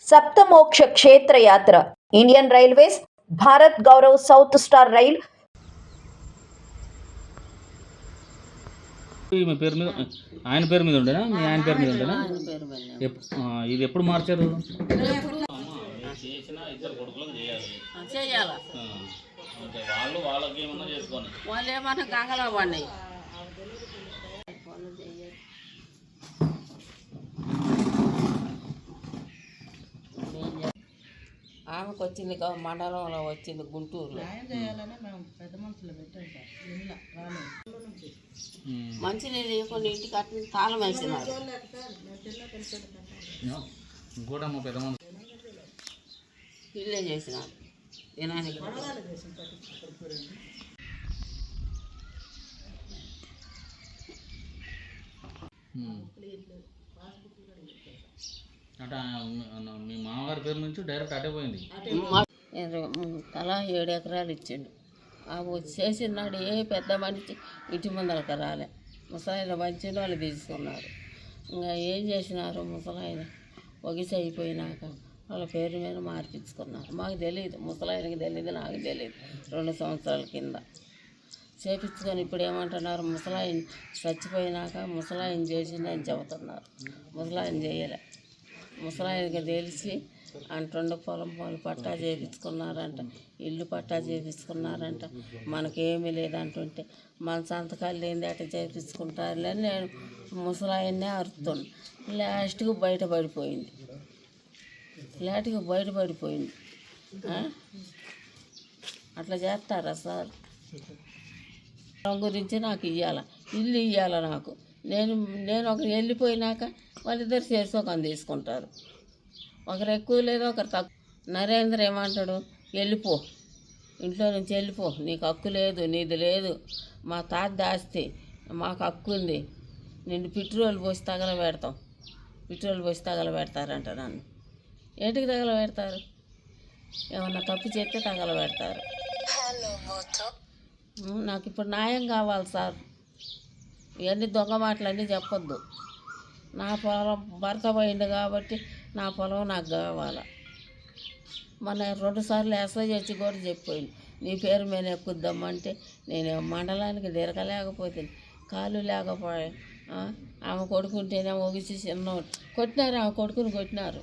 सप्तमोक्ष क्षेत्र यात्रा Indian railways Bharat Gaurav South Star Rail మీ పేరు మీద ఆయన పేరు మీద ఉండేనా మీ ఆయన పేరు మీద ఉండేనా ఇది ఎప్పుడు మార్చారు వాళ్ళకి ఏమన్నా చేసుకోండి వాళ్ళు ఏమన్నా గంగలో పడినాయి ఆమెకు వచ్చింది మండలంలో వచ్చింది గుంటూరులో మంచినీళ్ళు ఇవ్వకుండా ఇంటికి అట్లా తాళం వేసినారు ఇల్లే చేసినారు తినానికి అంటే మీ మామగారి పేరు నుంచి డైరెక్ట్ అటే పోయింది తలా 7 ఎకరాలు ఇచ్చిండు ఆ చేసిన నాడు ఏ పెద్ద మనిషి ఇంటి ముందరకు రాలే ముసలాయన మంచి వాళ్ళు తీసుకున్నారు ఇంకా ఏం చేసినారు ముసలాయన ఒగిసి అయిపోయినాక వాళ్ళ పేరు మీద మార్పించుకున్నారు మాకు తెలియదు ముసలాయనకి తెలియదు నాకు తెలియదు 2 సంవత్సరాల కింద చేపించుకొని ఇప్పుడు ఏమంటున్నారు ముసలాయన చచ్చిపోయినాక ముసలాయన చేసిందని చెబుతున్నారు ముసలాయన చేయలే ముసలాయనకి తెలిసి అంటుండ పొలం పట్టా చేయించుకున్నారంట ఇల్లు పట్టా చేయించుకున్నారంట మనకేమీ లేదంటుంటే మన సంతకాలు లేని అట్లా చేయించుకుంటారులే నేను ముసలాయన్నే అరుతున్నాను లాస్ట్కి బయటపడిపోయింది అట్లా చేస్తారా సార్ గురించి నాకు ఇవ్వాల ఇల్లు ఇవ్వాల నాకు నేను ఒకరు వెళ్ళిపోయినాక వాళ్ళిద్దరు చేర్చుకొని తీసుకుంటారు ఒకరు ఎక్కువ లేదు ఒకరు తక్కువ నరేంద్ర ఏమంటాడు వెళ్ళిపో ఇంట్లో నుంచి వెళ్ళిపో నీకు హక్కు లేదు నీది లేదు మా తాత దాస్తే మాకు హక్కు ఉంది నిన్ను పెట్రోల్ పోసి తగలబెడతారంట నన్ను ఏంటికి తగలబెడతారు ఏమన్నా తప్పు చేస్తే తగలబెడతారు నాకు ఇప్పుడు న్యాయం కావాలి సార్ ఇవన్నీ దొంగ మాటలన్నీ చెప్పొద్దు నా పొలం భర్త పోయింది కాబట్టి నా పొలం నాకు కావాలి మన 2 సార్లు ఎస్ఐ వచ్చి కూడా చెప్పిపోయింది నీ పేరు మీద ఎక్కుద్దామంటే నేను మండలానికి తిరగలేకపోతే కాలు లేకపోయా ఆమె కొడుకుంటేనే ఒగిసి చిన్నోడు కొట్టినారు ఆమె కొడుకుని కొట్టినారు